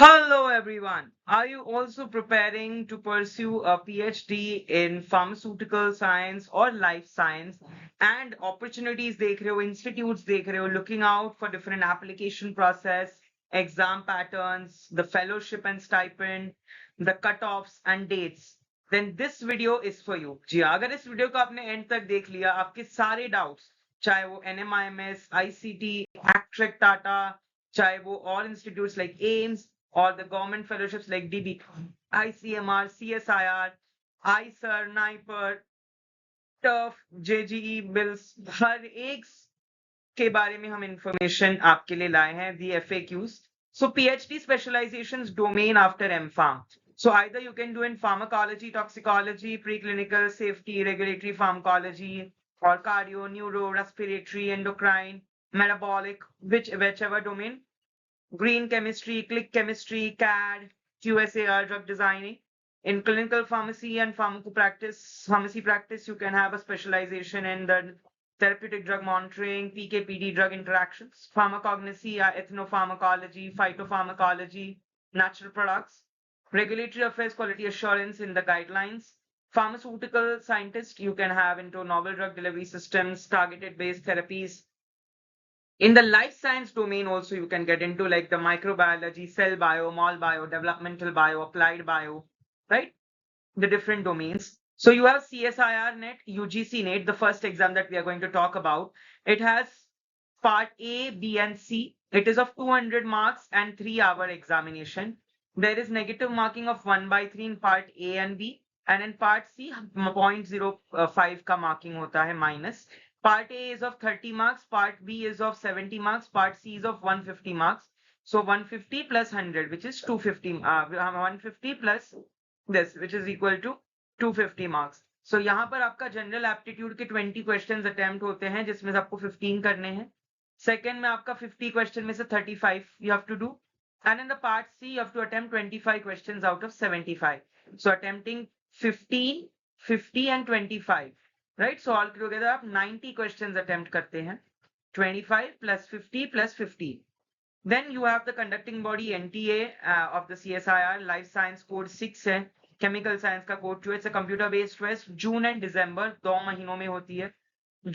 Hello, everyone. Are you also preparing to pursue a PhD in pharmaceutical science or life science and opportunities dekh rahe ho, institutes dekh rahe ho, looking out for different application process, exam patterns, the fellowship and stipend, the cutoffs and dates? Then this video is for you. जी हाँ, अगर इस video को आपने and तक देख लिया, आपके सारे डाउट्स, चाहे वो NMIMS, ICT, ACTREC, टाटा, चाहे वो और institutes like AIIMS or the government fellowships like DB, ICMR, CSIR, IISER, NIPER, TUF, JGE, BILS, हर एक के बारे में हम इंफॉर्मेशन आपके लिए लाए हैं, the FAQs. So PhD specializations domain after M.Pharm. So either you can do in pharmacology, toxicology, preclinical, safety, regulatory pharmacology, or cardio, neuro, respiratory, endocrine, metabolic, whichever domain. Green chemistry, click chemistry, CAD, QSAR, drug designing. In clinical pharmacy and pharmacy practice, you can have a specialization in the therapeutic drug monitoring, PK/PD drug interactions, pharmacognosy, ethnopharmacology, phytopharmacology, natural products, regulatory affairs, quality assurance in the guidelines. Pharmaceutical scientist, you can have into novel drug delivery systems, targeted based therapies. In the life science domain also, you can get into like the microbiology, cell bio, mol bio, developmental bio, applied bio, right? The different domains. So you have CSIR net, UGC net, the first exam that we are going to talk about. It has part A, B, and C. It is of 200 marks and 3-hour examination. There is negative marking of 1/3 in part A and B, and in part C, 0.05 ka marking hota hai minus. Part A is of 30 marks, part B is of 70 marks, part C is of 150 marks. So 150 plus 100, which is 250, 150 plus this, which is equal to 250 marks. So यहाँ पर आपका general aptitude के 20 questions attempt होते हैं, जिसमें से आपको 15 करने हैं. सेकंड में आपका 50 क्वेश्चन में से 35 you have to do, and in the part C you have to attempt 25 questions out of 75. So attempting 15, 50 and 25. Right, so all together आप 90 questions attempt करते हैं. 25 plus 50 plus 50. Then you have the conducting body NTA of the CSIR. Life science code 6 है, chemical science का code 2. It's a computer based test. June and December 2 महीनों में होती है.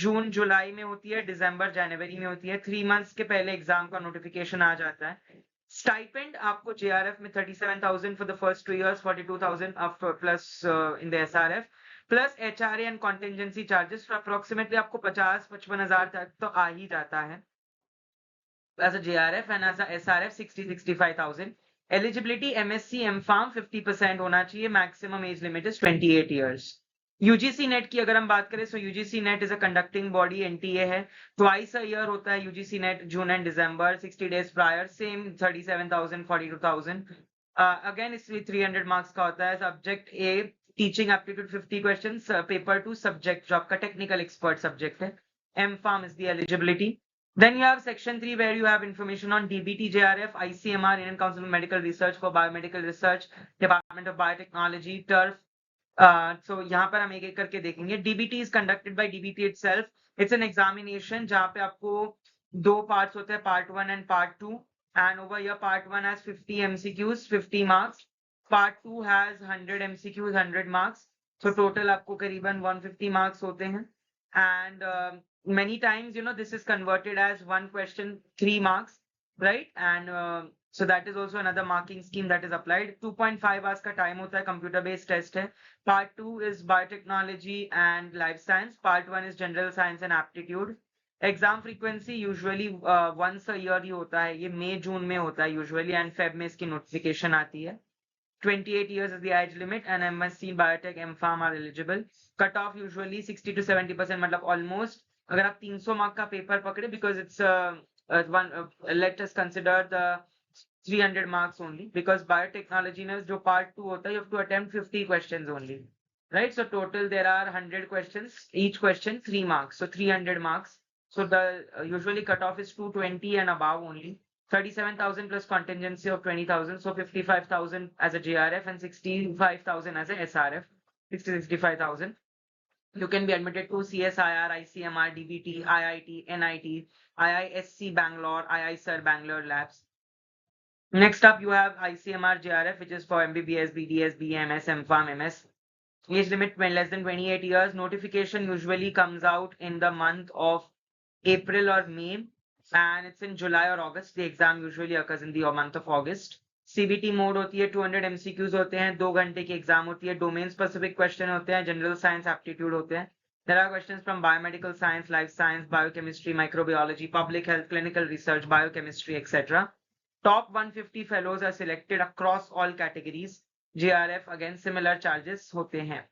जून जुलाई में होती है, दिसंबर जनवरी में होती है. 3 months के पहले एग्जाम का नोटिफिकेशन आ जाता है. स्टाइपेंड आपको JRF में 37,000 for the first 2 years, 42,000 plus in the SRF. Plus HRA and contingency charges approximately आपको 50-55 हजार तक तो आ ही जाता है as a JRF and as a SRF 60-65,000. Eligibility MSc M.Pharm 50% होना चाहिए. Maximum age limit is 28 years. UGC net की अगर हम बात करें, so UGC net is a conducting body NTA है. Twice a year होता है UGC net, June and December, 60 days prior. Same 37,000, 42,000. Again इसलिए 300 marks का होता है. Subject A teaching aptitude 50 questions, paper 2 subject जो आपका technical expert subject है. M.Pharm is the eligibility. Then you have section 3 where you have information on DBT, JRF, ICMR, Indian Council of Medical Research for Biomedical Research, Department of Biotechnology, TURF. So यहाँ पर हम एक एक करके देखेंगे. DBT is conducted by DBT itself. It's an examination जहाँ पे आपको 2 parts होते हैं, part 1 and part 2. And over here part 1 has 50 MCQs, 50 marks. Part 2 has 100 MCQs, 100 marks. So total आपको करीबन 150 marks होते हैं. And many times, this is converted as one question, 3 marks, right? And so that is also another marking scheme that is applied. 2.5 hours का time होता है, computer based test है. Part 2 is biotechnology and life science. Part 1 is general science and aptitude. Exam frequency usually once a year ही होता है. ये May June में होता है usually, and Feb में इसकी notification आती है. 28 years is the age limit, and MSc Biotech M.Pharm are eligible. Cut off usually 60 to 70%, मतलब almost. अगर आप 300 mark का paper पकड़े, because it's let us consider the 300 marks only, because biotechnology में जो part 2 होता है, you have to attempt 50 questions only, right? So total there are 100 questions, each question 3 marks, so 300 marks. So the usually cut off is 220 and above only. 37,000 plus contingency of 20,000, so 55,000 as a JRF and 65,000 as a SRF. 65,000. You can be admitted to CSIR, ICMR, DBT, IIT, NIT, IISC Bangalore, IISER Bangalore labs. Next up, you have ICMR JRF, which is for MBBS, BDS, BMS, M.Pharm, MS. Age limit less than 28 years. Notification usually comes out in the month of April or May, and it's in July or August. The exam usually occurs in the month of August. CBT mode होती है, 200 MCQs होते हैं, 2 घंटे की exam होती है, domain specific question होते हैं, जनरल साइंस एप्टीट्यूड होते हैं. There are questions from biomedical science, life science, biochemistry, microbiology, public health, clinical research, biochemistry, etc. Top 150 fellows are selected across all categories. JRF again similar charges होते हैं.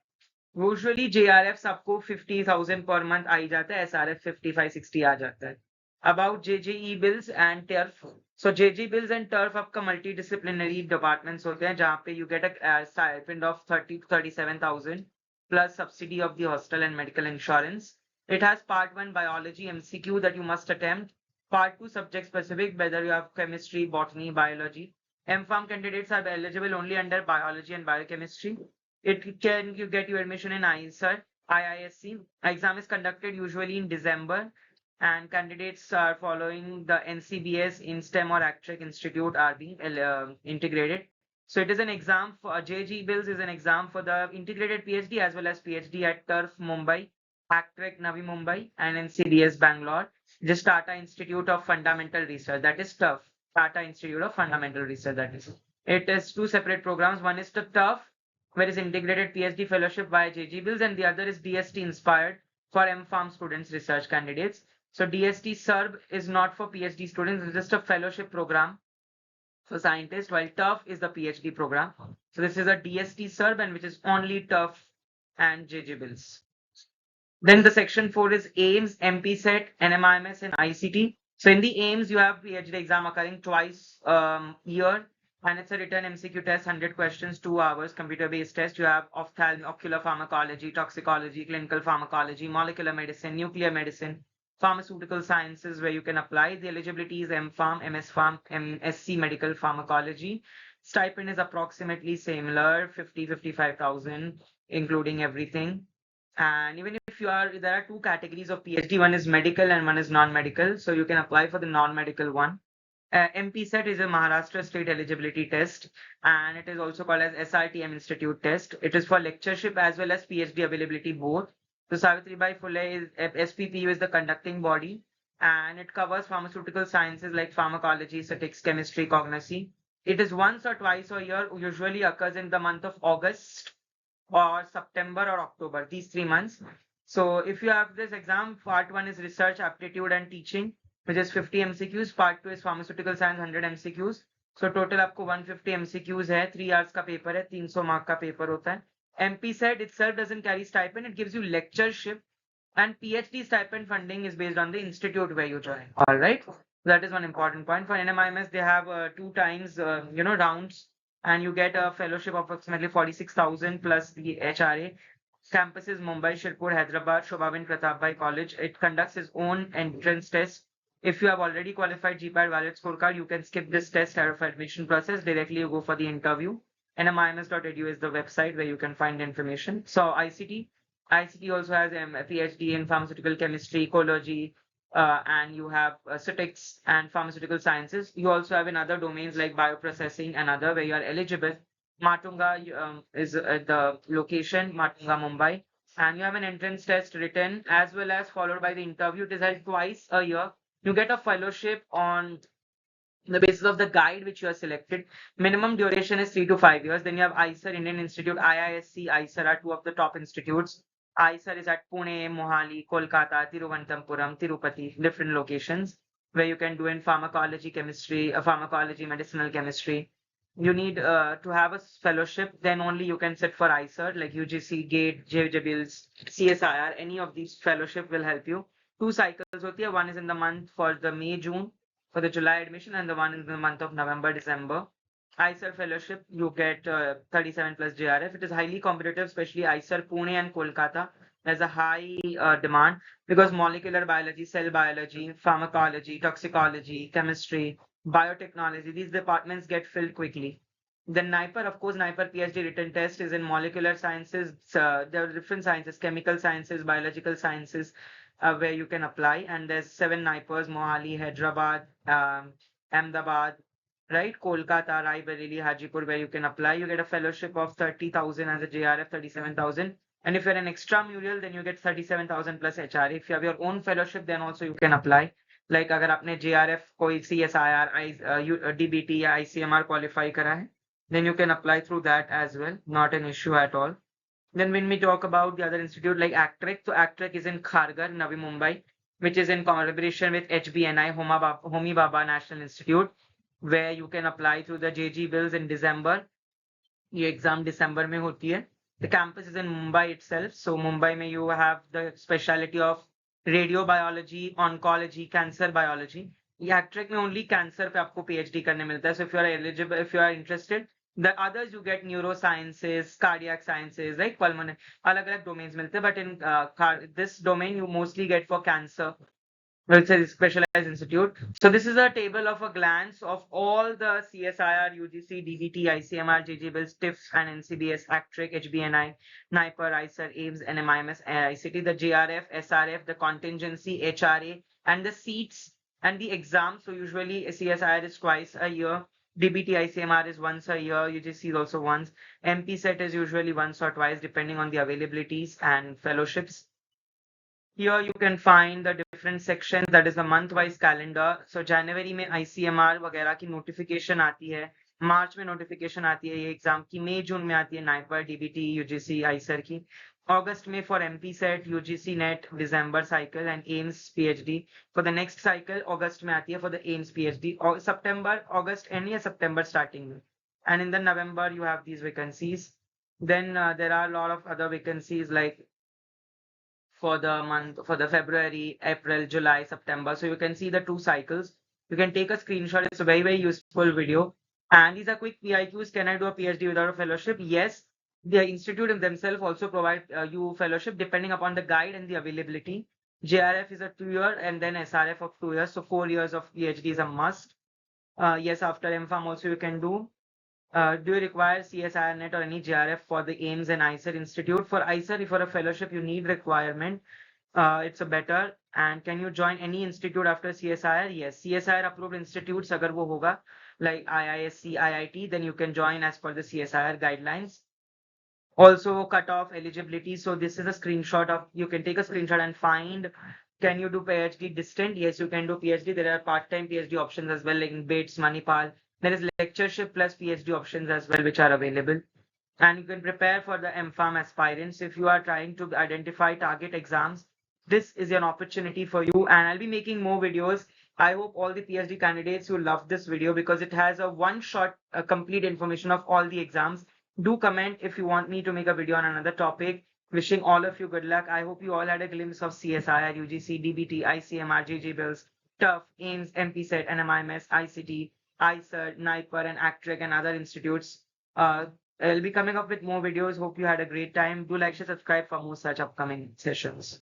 Usually JRF सबको 50,000 per month आ ही जाता है, SRF 55-60 आ जाता है. About JJE bills and TERF. So JJ bills and TERF आपका multidisciplinary departments होते हैं, जहाँ पे you get a stipend of 30 to 37,000 plus subsidy of the hostel and medical insurance. It has part 1 biology MCQ that you must attempt. Part 2 subject specific, whether you have chemistry, botany, biology. M.Pharm candidates are eligible only under biology and biochemistry. It can you get your admission in IISER, IISC. Exam is conducted usually in December, and candidates are following the NCBS in STEM or ACTREC Institute are being integrated. So it is an exam for JG Bills is an exam for the integrated PhD as well as PhD at TURF Mumbai, ACTREC Navi Mumbai, and NCBS Bangalore. Just Tata Institute of Fundamental Research, that is TURF. Tata Institute of Fundamental Research, that is. It is 2 separate programs. One is the TURF, where is integrated PhD fellowship via JG Bills, and the other is DST inspired for M.Pharm students, research candidates. So DST SERB is not for PhD students, it's just a fellowship program for scientists, while TURF is the PhD program. So this is a DST SERB, and which is only TURF and JG Bills. Then the section 4 is AIIMS, MP-SET, NMIMS, and ICT. So in the AIIMS, you have PhD exam occurring twice year, and it's a written MCQ test, 100 questions, 2 hours, computer-based test. You have ocular pharmacology, toxicology, clinical pharmacology, molecular medicine, nuclear medicine, pharmaceutical sciences, where you can apply. The eligibility is M.Pharm, MS.Pharm, MSc medical pharmacology. Stipend is approximately similar, 55,000, including everything. And even if you are, there are 2 categories of PhD. One is medical and one is non-medical. So you can apply for the non-medical one. MP-SET is a Maharashtra state eligibility test, and it is also called as SRTM Institute test. It is for lectureship as well as PhD availability both. So Savitribai Phule is SPPU is the conducting body, and it covers pharmaceutical sciences like pharmacology, statistics, chemistry, cognosy. It is once or twice a year, usually occurs in the month of August or September or October, these 3 months. So if you have this exam, part 1 is research, aptitude and teaching, which is 50 MCQs. Part 2 is pharmaceutical science, 100 MCQs. So total आपको 150 MCQs है, 3 hours का paper है, 300 mark का paper होता है. MP-SET itself doesn't carry stipend, it gives you lectureship, and PhD stipend funding is based on the institute where you join. All right, that is one important point. For NMIMS, they have 2 times rounds, and you get a fellowship of approximately 46,000 plus the HRA. Campuses Mumbai, Shirpur, Hyderabad, Shobhabin Pratapbhai College. It conducts its own entrance test. If you have already qualified GPAT valid scorecard, you can skip this test of admission process. Directly you go for the interview. nmims.edu is the website where you can find information. So ICT also has a PhD in pharmaceutical chemistry, ecology, and you have statistics and pharmaceutical sciences. You also have in other domains like bioprocessing and other where you are eligible. Matunga is the location, Matunga, Mumbai. And you have an entrance test written as well as followed by the interview. It is held twice a year. You get a fellowship on the basis of the guide which you are selected. Minimum duration is 3 to 5 years. Then you have IISER, Indian Institute, IISC, IISER are 2 of the top institutes. IISER is at Pune, Mohali, Kolkata, Tiruvananthapuram, Tirupati, different locations where you can do in pharmacology, chemistry, pharmacology, medicinal chemistry. You need to have a fellowship, then only you can sit for IISER, like UGC, GATE, JJBILS, CSIR, any of these fellowship will help you. 2 cycles hoti hai. One is in the month for the May, June, for the July admission, and the one in the month of November, December. IISER fellowship, you get 37 plus JRF. It is highly competitive, especially IISER, Pune and Kolkata. There's a high demand because molecular biology, cell biology, pharmacology, toxicology, chemistry, biotechnology, these departments get filled quickly. Then NIPER, of course, NIPER PhD written test is in molecular sciences. There are different sciences, chemical sciences, biological sciences, where you can apply. And there's 7 NIPERs, Mohali, Hyderabad, Ahmedabad, right? Kolkata, Raebareli, Hajipur, where you can apply. You get a fellowship of 30,000 as a JRF, 37,000. And if you're an extramural, then you get 37,000 plus HR. If you have your own fellowship, then also you can apply. Like अगर आपने JRF कोई CSIR, DBT या ICMR qualify करा है, then you can apply through that as well. Not an issue at all. Then when we talk about the other institute like ACTREC, so ACTREC is in Kharghar, Navi Mumbai, which is in collaboration with HBNI, Homi Baba National Institute, where you can apply through the JG bills in December. ये exam दिसंबर में होती है. The campus is in Mumbai itself. So Mumbai में you have the specialty of radio biology, oncology, cancer biology. ये ACTREC में only cancer पे आपको PhD करने मिलता है. So if you are eligible, if you are interested, the others you get neurosciences, cardiac sciences, right? Pulmonary, अलग-अलग domains मिलते हैं. But in this domain you mostly get for cancer. Well, it's a specialized institute. So this is a table of a glance of all the CSIR, UGC, DBT, ICMR, JG-Bills, TIFF, and NCBS, ACTREC, HBNI, NIPER, ICER, AIIMS, NMIMS, ICT, the JRF, SRF, the contingency, HRA, and the seats and the exam. So usually CSIR is twice a year. DBT, ICMR is once a year. UGC is also once. MP set is usually once or twice depending on the availabilities and fellowships. Here you can find the different sections, that is the month-wise calendar. So January में ICMR वगैरह की notification आती है, मार्च में notification आती है ये exam की, मई जून में आती है नाइपर, DBT, UGC, ICER की, अगस्त में for MP set, UGC NET, December cycle and AIIMS PhD. For the next cycle अगस्त में आती है for the AIIMS PhD, or September, August end या September starting में. And in the November you have these vacancies. Then there are a lot of other vacancies like for the month, for the February, April, July, September. So you can see the 2 cycles. You can take a screenshot. It's a very, very useful video. And these are quick PIQs. Can I do a PhD without a fellowship? Yes. The institute themselves also provide you fellowship depending upon the guide and the availability. JRF is a 2-year and then SRF of 2 years. So 4 years of PhD is a must. Yes, after M.Pharm also you can do. Do you require CSIR net or any JRF for the AIIMS and ICER Institute? For ICER, for a fellowship, you need requirement. It's a better. And can you join any institute after CSIR? Yes, CSIR approved institutes, agar wo hoga, like IISC, IIT, then you can join as per the CSIR guidelines. Also cut off eligibility. So this is a screenshot of, you can take a screenshot and find, can you do PhD distant? Yes, you can do PhD. There are part-time PhD options as well, like in Bates, Manipal. There is lectureship plus PhD options as well, which are available. And you can prepare for the M.Pharm aspirants. If you are trying to identify target exams, this is an opportunity for you. And I'll be making more videos. I hope all the PhD candidates will love this video because it has a one-shot complete information of all the exams. Do comment if you want me to make a video on another topic. Wishing all of you good luck. I hope you all had a glimpse of CSIR, UGC, DBT, ICMR, JG-Bills, TUF, AIIMS, MP set, NMIMS, ICT, ICER, NIPER, and ACTREC, and other institutes. I'll be coming up with more videos. Hope you had a great time. Do like, share, subscribe for more such upcoming sessions.